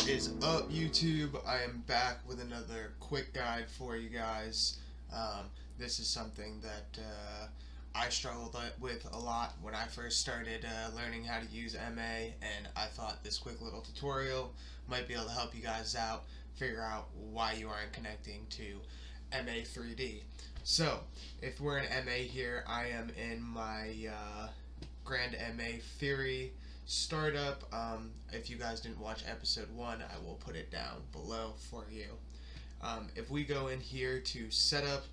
What is up, YouTube? I am back with another quick guide for you guys. This is something that I struggled with a lot when I first started learning how to use MA, and I thought this quick little tutorial might be able to help you guys out, figure out why you aren't connecting to MA3D. So, if we're in MA here, I am in my GrandMA theory startup. If you guys didn't watch episode 1, I will put it down below for you. If we go in here to setup,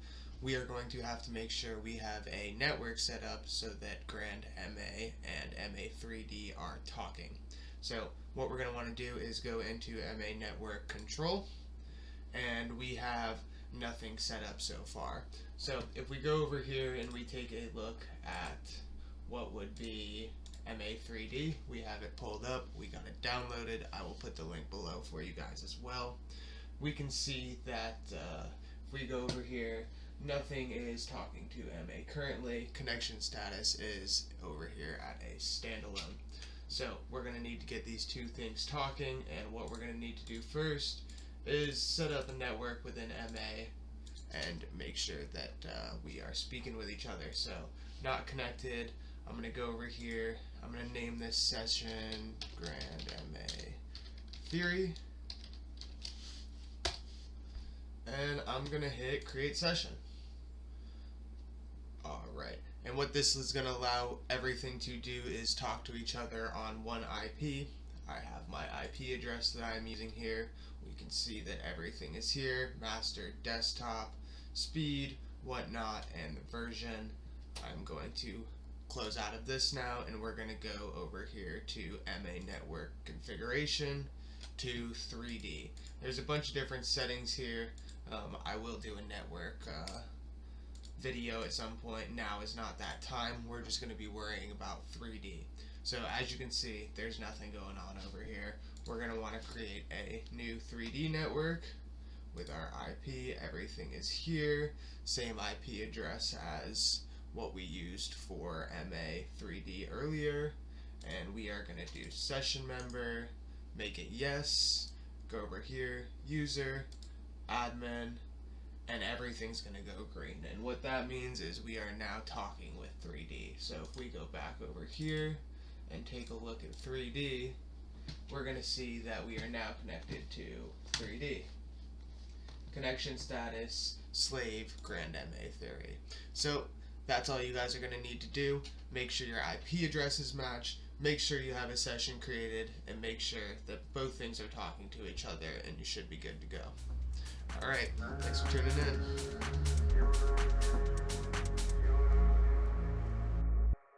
we are going to have to make sure we have a network set up so that GrandMA and MA3D are talking. So what we're going to want to do is go into MA network control, and we have nothing set up so far. So if we go over here and we take a look at what would be MA3D, we have it pulled up, we got it downloaded. I will put the link below for you guys as well. We can see that if we go over here, nothing is talking to MA currently. Connection status is over here at a standalone. So we're going to need to get these two things talking, and what we're going to need to do first is set up a network within MA and make sure that we are speaking with each other. So not connected. I'm going to go over here. I'm going to name this session GrandMA Theory. And I'm going to hit create session. Alright. And what this is going to allow everything to do is talk to each other on one IP. I have my IP address that I'm using here. We can see that everything is here. Master, desktop, speed, whatnot, and the version. I'm going to close out of this now, and we're going to go over here to MA network configuration to 3D. There's a bunch of different settings here. I will do a network video at some point. Now is not that time. We're just going to be worrying about 3D. So as you can see, there's nothing going on over here. We're going to want to create a new 3D network with our IP. Everything is here. Same IP address as what we used for MA3D earlier, and we are going to do session member, make it yes, go over here, user, admin, and everything's going to go green. And what that means is we are now talking with 3D. So if we go back over here and take a look at 3D, we're going to see that we are now connected to 3D. Connection status, slave, GrandMA theory. So that's all you guys are going to need to do. Make sure your IP addresses match, make sure you have a session created, and make sure that both things are talking to each other, and you should be good to go. Alright, thanks for tuning in.